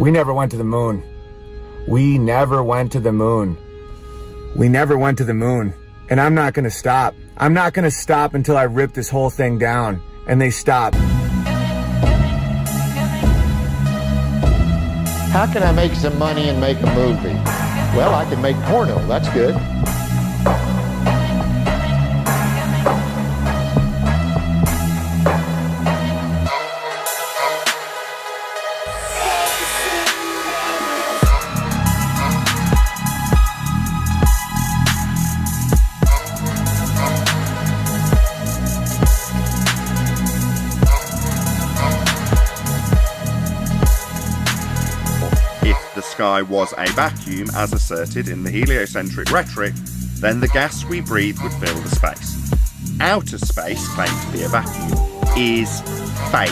We never went to the moon. We never went to the moon. We never went to the moon. And I'm not gonna stop. I'm not gonna stop until I rip this whole thing down. And they stop. How can I make some money and make a movie? Well, I can make porno. That's good. If the sky was a vacuum, as asserted in the heliocentric rhetoric, then the gas we breathe would fill the space. Outer space, claimed to be a vacuum, is fake.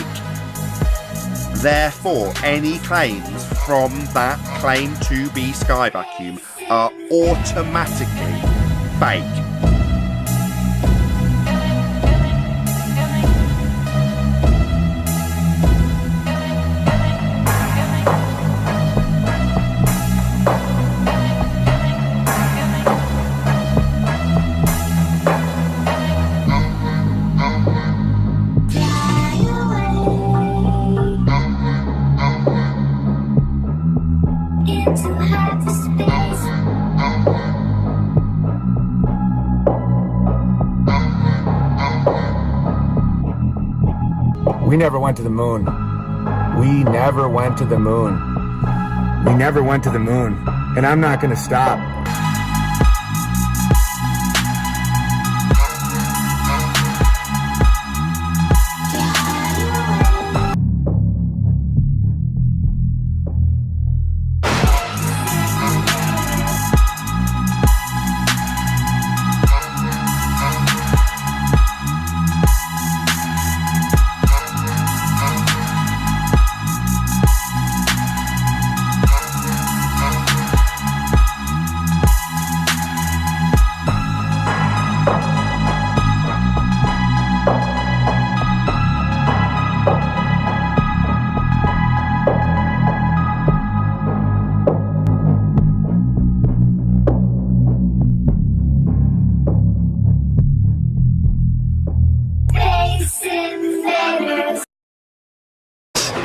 Therefore, any claims from that claim to be sky vacuum are automatically fake. We never went to the moon. We never went to the moon. We never went to the moon. And I'm not gonna stop.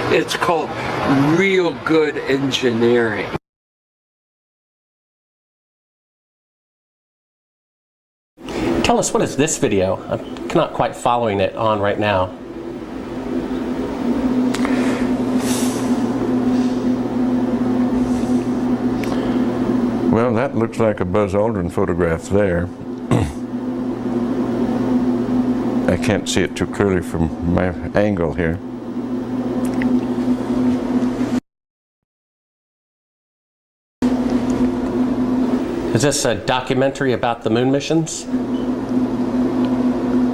It's called real good engineering. Tell us, what is this video? I'm not quite following it on right now. Well, that looks like a Buzz Aldrin photograph there. I can't see it too clearly from my angle here. Is this a documentary about the moon missions?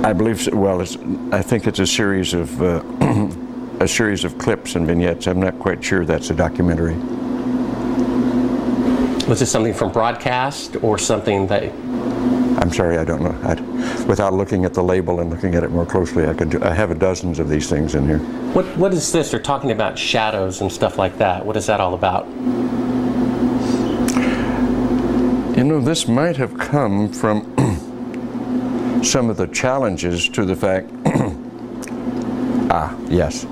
I believe so. Well, I think it's a series of clips and vignettes. I'm not quite sure that's a documentary. Was this something from broadcast or something that... I'm sorry, I don't know. Without looking at the label and looking at it more closely, I have dozens of these things in here. What is this? They're talking about shadows and stuff like that. What is that all about? You know, this might have come from some of the challenges to the fact, yes,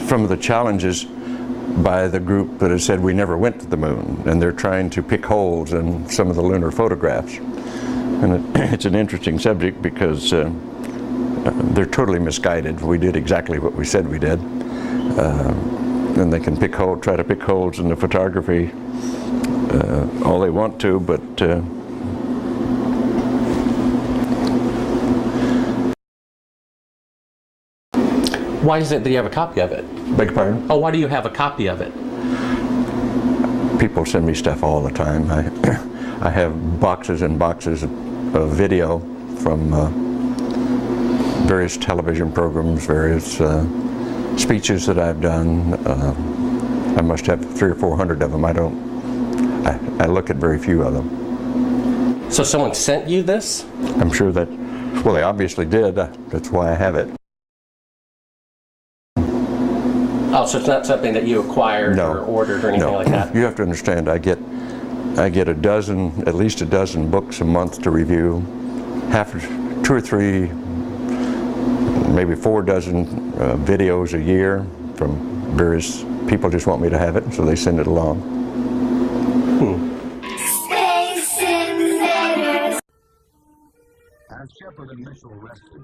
from the challenges by the group that has said we never went to the moon, and they're trying to pick holes in some of the lunar photographs. And it's an interesting subject because they're totally misguided. We did exactly what we said we did. And they can try to pick holes in the photography all they want to, but Why is it that you have a copy of it? beg your pardon? Oh, why do you have a copy of it? People send me stuff all the time. I have boxes and boxes of video from various television programs, various speeches that I've done. I must have 300 or 400 of them. I look at very few of them. So someone sent you this? I'm sure that, well, they obviously did. That's why I have it. Oh, so it's not something that you acquired or ordered or anything like that? You have to understand, I get at least a dozen books a month to review, 2 or 3, maybe 4 dozen videos a year from various people. Just want me to have it, so they send it along. As Shepard and Mitchell rested,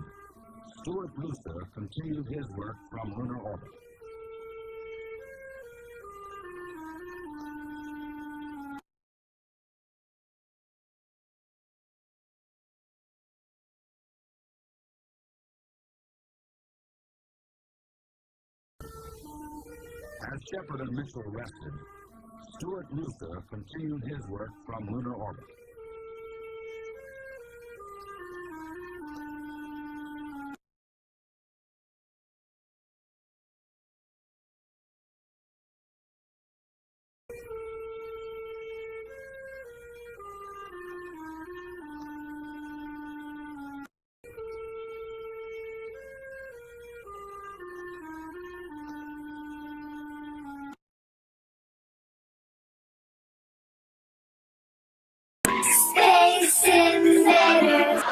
Stuart Rooster continued his work from lunar orbit. As Shepard and Mitchell rested, Stuart Rooster continued his work from lunar orbit. Space Invaders.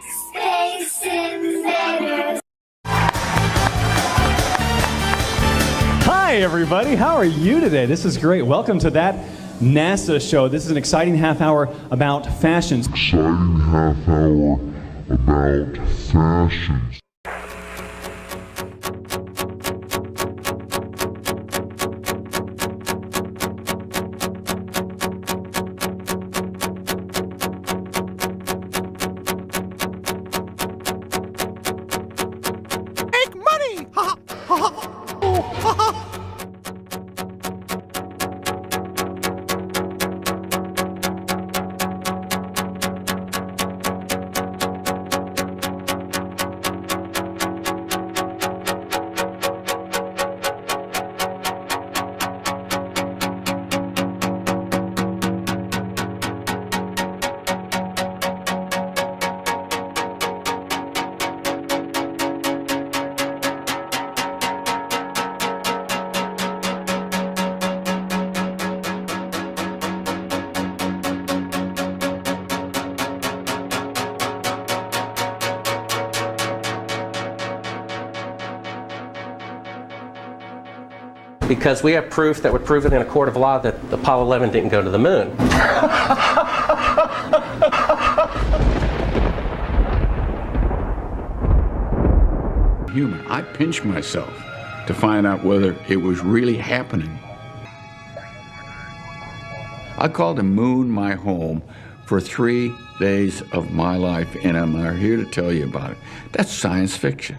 Space Invaders. Hi, everybody. How are you today? This is great. Welcome to That NASA Show. This is an exciting half hour about fashion. Exciting half hour about fashion. Because we have proof that would prove it in a court of law that Apollo 11 didn't go to the moon. Human. I pinched myself to find out whether it was really happening. I called the moon my home for 3 days of my life, and I'm here to tell you about it. That's science fiction.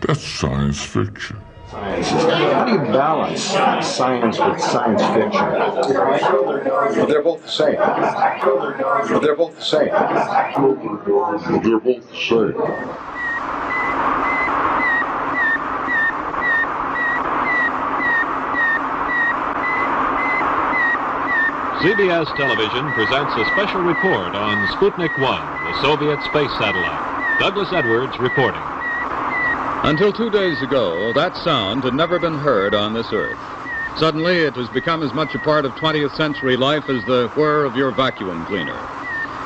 That's science fiction. How do you balance science with science fiction? Well, they're both the same. Well, they're both the same. Well, they're both the same. CBS Television presents a special report on Sputnik 1, the Soviet space satellite. Douglas Edwards reporting. Until 2 days ago, that sound had never been heard on this earth. Suddenly, it has become as much a part of 20th century life as the whir of your vacuum cleaner.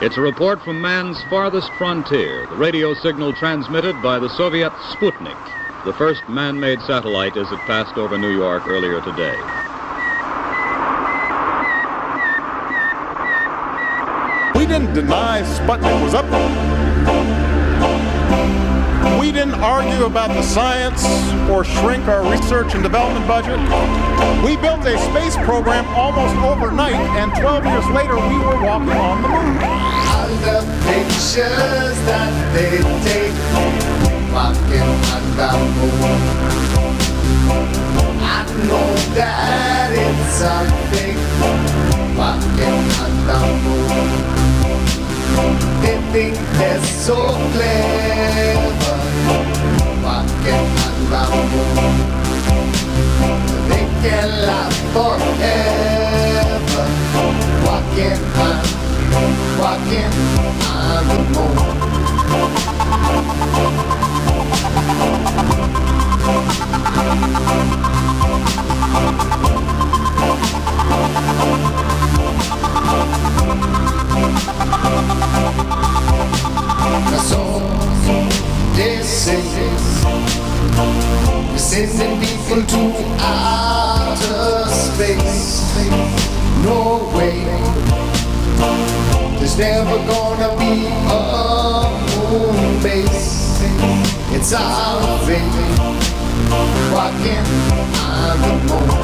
It's a report from man's farthest frontier, the radio signal transmitted by the Soviet Sputnik, the first man-made satellite as it passed over New York earlier today. We didn't deny Sputnik was up there. We didn't argue about the science or shrink our research and development budget. We built a space program almost overnight, and 12 years later, we were walking on the moon. All the pictures that they take, walking on the moon. I know that it's something walking on the moon. They think they're so clever walking on the moon. They can last forever walking on the moon. So they say we're sending people to outer space. No way, there's never gonna be a moon base. It's our fate, walking on the moon.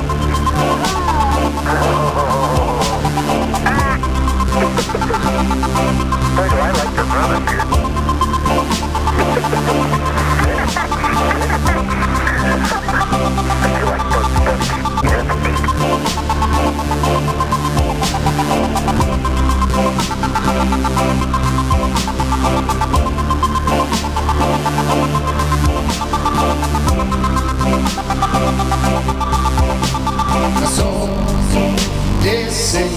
Boy, do I like your brother here. So they say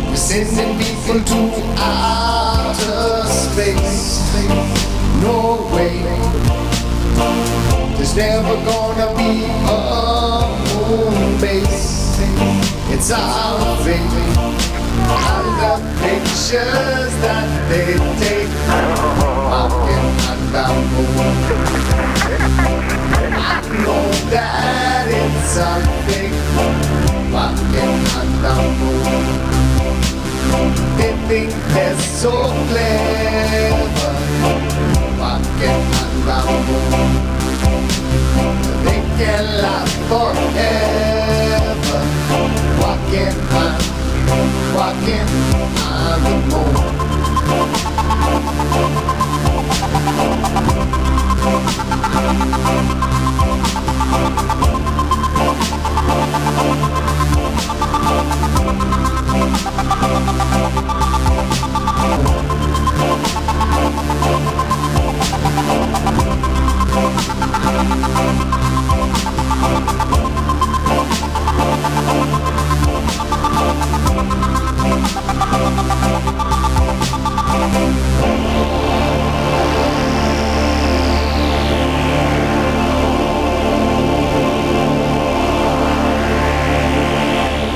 we're sending people to outer space. No way, there's never gonna be a moon base. It's our fate. All the pictures that they take walking on the moon. I know that it's a fake walking on the moon. They think they're so clever walking on the moon. They can last forever walking on the moon.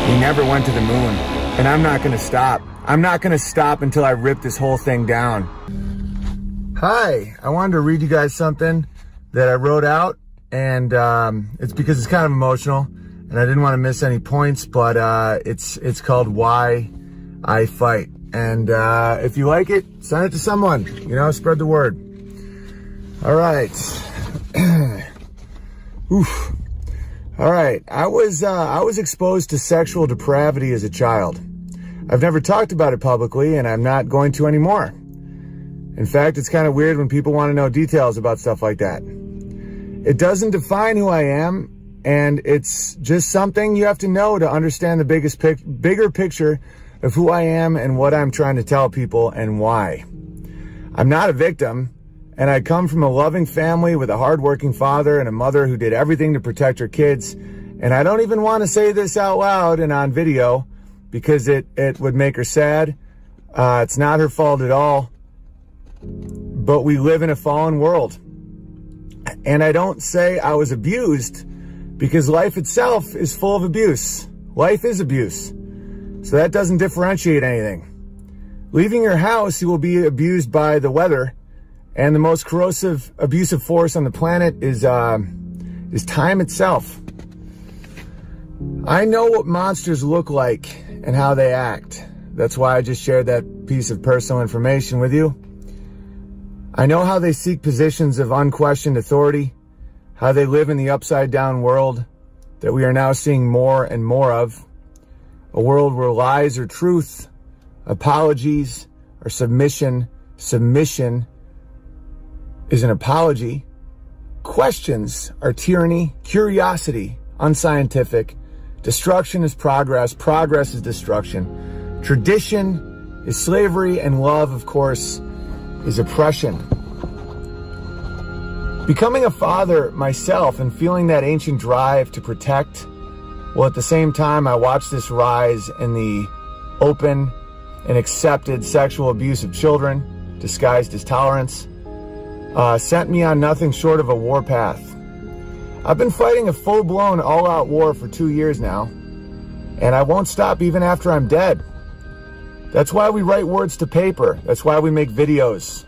We never went to the moon, and I'm not gonna stop. I'm not gonna stop until I rip this whole thing down. Hi, I wanted to read you guys something that I wrote out, and it's because it's kind of emotional, and I didn't want to miss any points, but it's called Why I Fight. And if you like it, send it to someone, you know, spread the word. All right. Oof. All right, I was exposed to sexual depravity as a child. I've never talked about it publicly, and I'm not going to anymore. In fact, it's kind of weird when people want to know details about stuff like that. It doesn't define who I am, and it's just something you have to know to understand the bigger picture of who I am and what I'm trying to tell people and why. I'm not a victim. And I come from a loving family with a hardworking father and a mother who did everything to protect her kids. And I don't even want to say this out loud and on video because it would make her sad. It's not her fault at all. But we live in a fallen world. And I don't say I was abused because life itself is full of abuse. Life is abuse. So that doesn't differentiate anything. Leaving your house, you will be abused by the weather. And the most corrosive, abusive force on the planet is time itself. I know what monsters look like and how they act. That's why I just shared that piece of personal information with you. I know how they seek positions of unquestioned authority, how they live in the upside-down world that we are now seeing more and more of. A world where lies are truth, apologies are submission, submission is an apology. Questions are tyranny, curiosity, unscientific, Destruction is progress. Progress is destruction. Tradition is slavery, and love, of course, is oppression. Becoming a father myself and feeling that ancient drive to protect, while at the same time I watched this rise in the open and accepted sexual abuse of children, disguised as tolerance, sent me on nothing short of a war path. I've been fighting a full-blown, all-out war for 2 years now, and I won't stop even after I'm dead. That's why we write words to paper. That's why we make videos.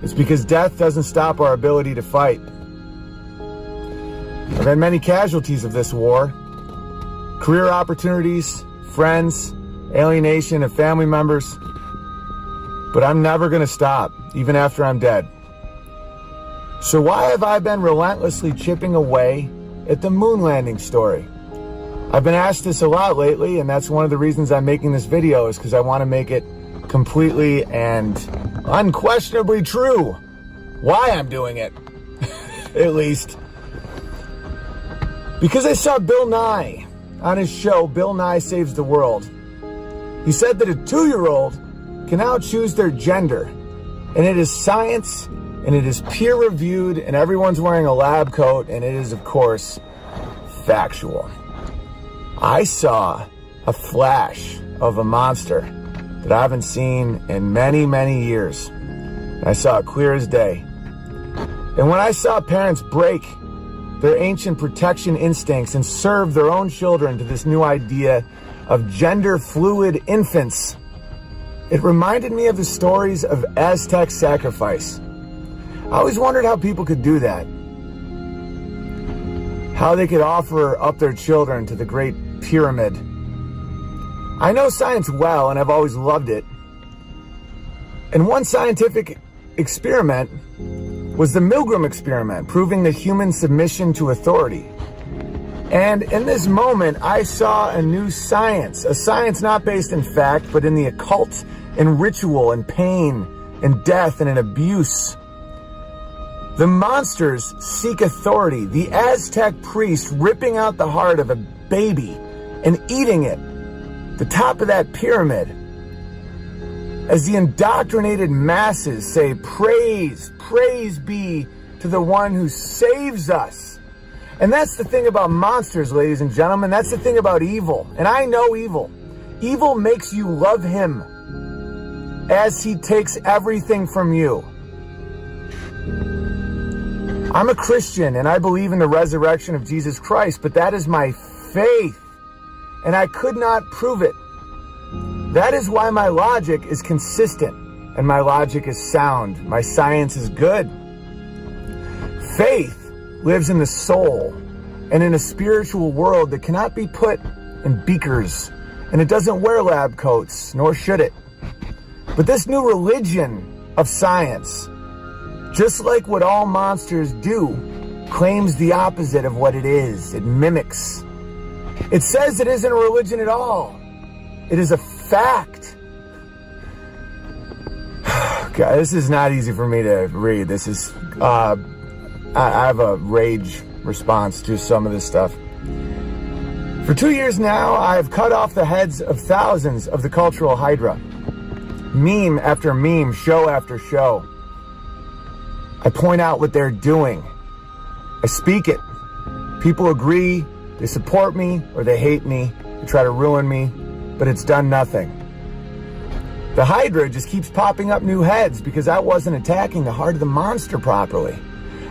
It's because death doesn't stop our ability to fight. I've had many casualties of this war. Career opportunities, friends, alienation of family members. But I'm never going to stop, even after I'm dead. So why have I been relentlessly chipping away at the moon landing story? I've been asked this a lot lately, and that's one of the reasons I'm making this video, is because I want to make it completely and unquestionably true why I'm doing it, at least. Because I saw Bill Nye on his show, Bill Nye Saves the World. He said that a 2-year-old can now choose their gender, and it is science, and it is peer-reviewed, and everyone's wearing a lab coat, and it is, of course, factual. I saw a flash of a monster that I haven't seen in many, many years. I saw it clear as day. And when I saw parents break their ancient protection instincts and serve their own children to this new idea of gender-fluid infants, it reminded me of the stories of Aztec sacrifice. I always wondered how people could do that. How they could offer up their children to the Great Pyramid. I know science well, and I've always loved it. And one scientific experiment was the Milgram experiment, proving the human submission to authority. And in this moment, I saw a new science, a science not based in fact, but in the occult, in ritual, and pain, and death, and in abuse. The monsters seek authority. The Aztec priest ripping out the heart of a baby and eating it, the top of that pyramid, as the indoctrinated masses say, praise, praise be to the one who saves us. And that's the thing about monsters, ladies and gentlemen. That's the thing about evil. And I know evil. Evil makes you love him as he takes everything from you. I'm a Christian and I believe in the resurrection of Jesus Christ, but that is my faith, and I could not prove it. That is why my logic is consistent and my logic is sound. My science is good. Faith lives in the soul and in a spiritual world that cannot be put in beakers, and it doesn't wear lab coats, nor should it. But this new religion of science, just like what all monsters do, claims the opposite of what it is. It mimics. It says it isn't a religion at all. It is a fact. God, this is not easy for me to read. This is, I have a rage response to some of this stuff. For 2 years now, I have cut off the heads of thousands of the cultural hydra. Meme after meme, show after show. I point out what they're doing. I speak it. People agree, they support me, or they hate me, they try to ruin me, but it's done nothing. The Hydra just keeps popping up new heads because I wasn't attacking the heart of the monster properly.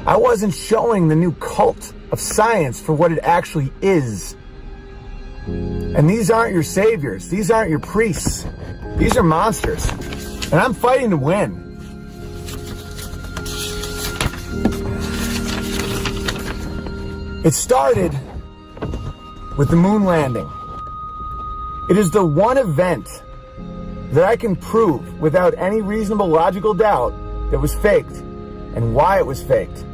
I wasn't showing the new cult of science for what it actually is. And these aren't your saviors. These aren't your priests. These are monsters. And I'm fighting to win. It started with the moon landing. It is the one event that I can prove without any reasonable logical doubt that was faked and why it was faked.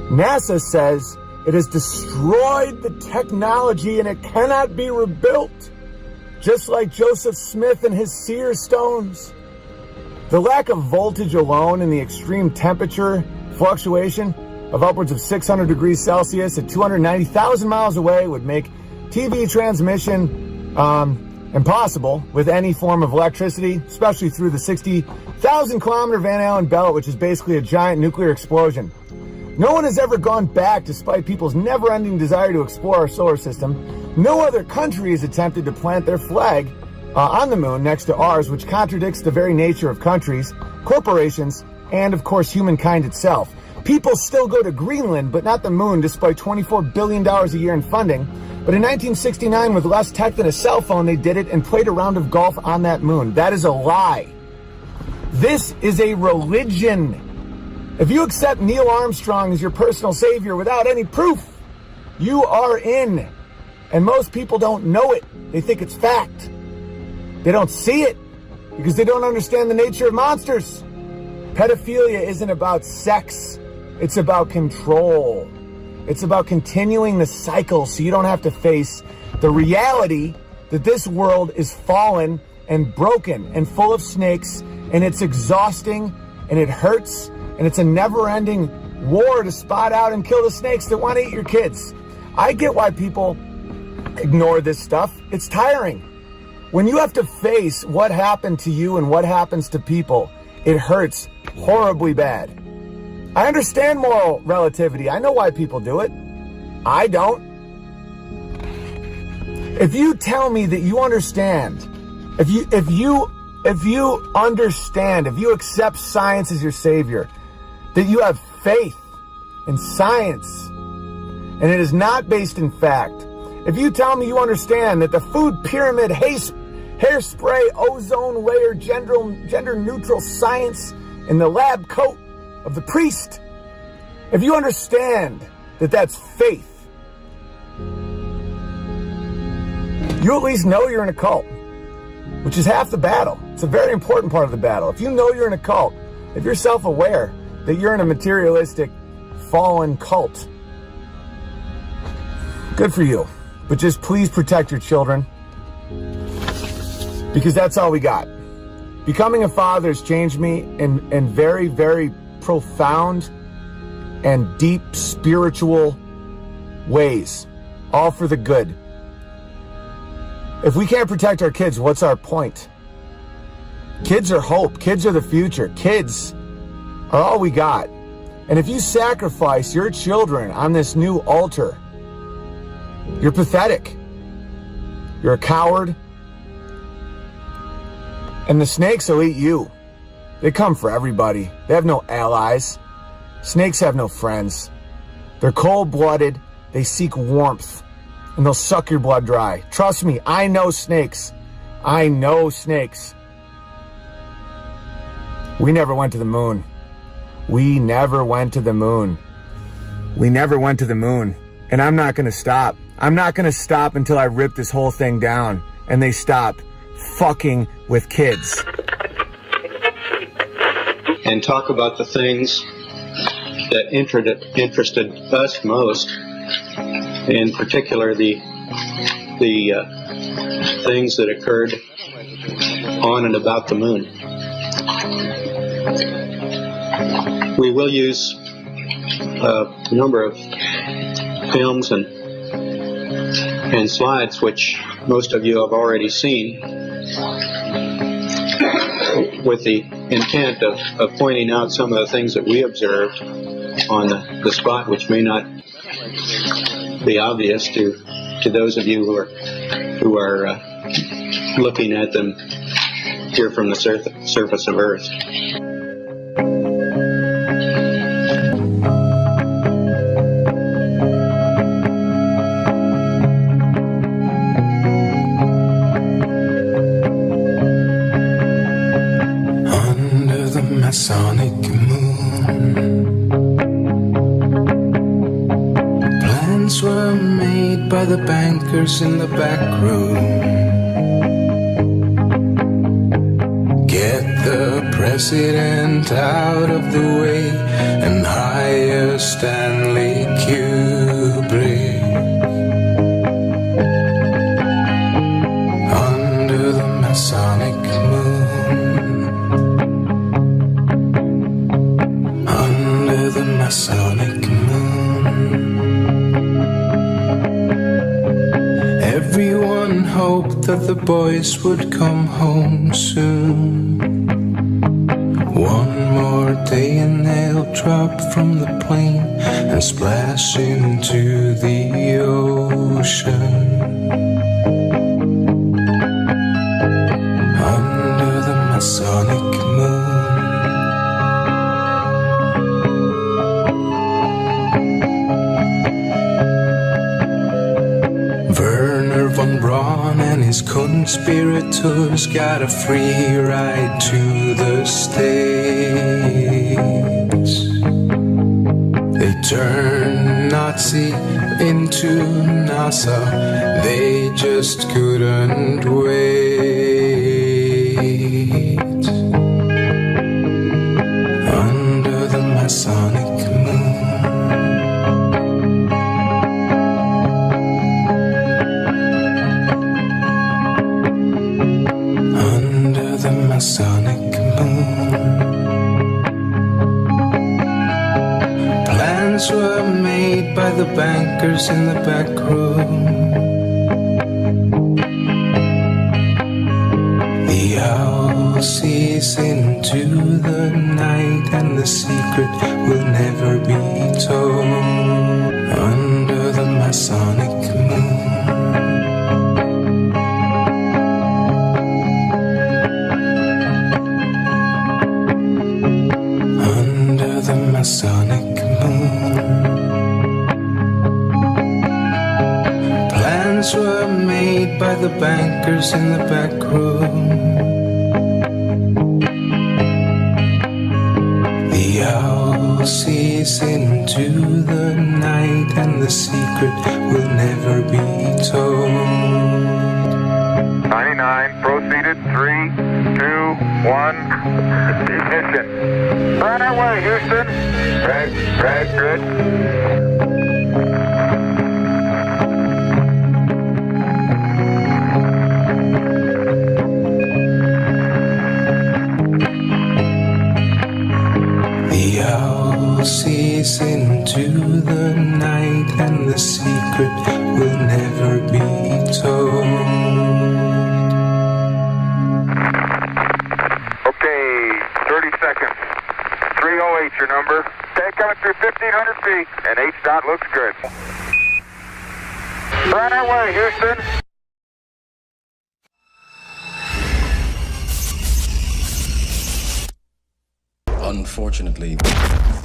NASA says it has destroyed the technology and it cannot be rebuilt, just like Joseph Smith and his seer stones. The lack of voltage alone and the extreme temperature fluctuation of upwards of 600 degrees Celsius at 290,000 miles away would make TV transmission impossible with any form of electricity, especially through the 60,000 kilometer Van Allen belt, which is basically a giant nuclear explosion. No one has ever gone back despite people's never-ending desire to explore our solar system. No other country has attempted to plant their flag on the moon next to ours, which contradicts the very nature of countries, corporations, and of course humankind itself. People still go to Greenland, but not the moon, despite $24 billion a year in funding. But in 1969, with less tech than a cell phone, they did it and played a round of golf on that moon. That is a lie. This is a religion. If you accept Neil Armstrong as your personal savior without any proof, you are in. And most people don't know it. They think it's fact. They don't see it because they don't understand the nature of monsters. Pedophilia isn't about sex. It's about control. It's about continuing the cycle so you don't have to face the reality that this world is fallen and broken and full of snakes, and it's exhausting and it hurts, and it's a never-ending war to spot out and kill the snakes that want to eat your kids. I get why people ignore this stuff. It's tiring. When you have to face what happened to you and what happens to people, it hurts horribly bad. I understand moral relativity. I know why people do it. I don't. If you tell me that you understand, if you understand, if you accept science as your savior, that you have faith in science, and it is not based in fact, if you tell me you understand that the food pyramid, hairspray, ozone layer, gender-neutral science in the lab coat of the priest, if you understand that that's faith, you at least know you're in a cult, which is half the battle. It's a very important part of the battle. If you know you're in a cult, if you're self-aware that you're in a materialistic, fallen cult, good for you. But just please protect your children, because that's all we got. Becoming a father has changed me in very, very profound and deep spiritual ways, all for the good. If we can't protect our kids, what's our point? Kids are hope. Kids are the future. Kids are all we got. And if you sacrifice your children on this new altar, you're pathetic. You're a coward. And the snakes will eat you. They come for everybody. They have no allies. Snakes have no friends. They're cold-blooded. They seek warmth. And they'll suck your blood dry. Trust me, I know snakes. I know snakes. We never went to the moon. We never went to the moon. We never went to the moon. And I'm not going to stop. I'm not going to stop until I rip this whole thing down and they stop fucking with kids. And talk about the things that interested us most, in particular the things that occurred on and about the moon. We will use a number of films and slides which most of you have already seen, with the intent of pointing out some of the things that we observed on the spot, which may not be obvious to those of you who are looking at them here from the surface of Earth. Masonic moon. Plans were made by the bankers in the back room. Get the president out of the way and hire Stanley Kubrick. Under the Masonic moon. Masonic moon. that the boys would come home soon. One more day and they'll drop from the plane and splash into the ocean. Under the Masonic moon. Werner von Braun and his conspirators got a free ride to the States. They turned Nazi into NASA. They just couldn't wait. Under the Masonic moon. Under the Masonic moon. Plans were made by the bankers in the back room. The owl sees into the night and the secret will never be told. Under the Masonic moon. Under the Masonic moon. Plans were made by the bankers in the back room. The owl sees into the night and the secret will never be told. 99, proceeded, 3, 2, 1, ignition. Right away, Houston. Red, good. The owl sees into the night and the secret will never be told. Okay, 30 seconds. 308 your number. Okay, coming through 1,500 feet, and H-dot looks good. Right away, Houston. Unfortunately,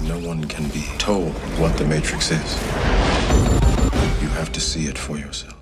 no one can be told what the Matrix is. You have to see it for yourself.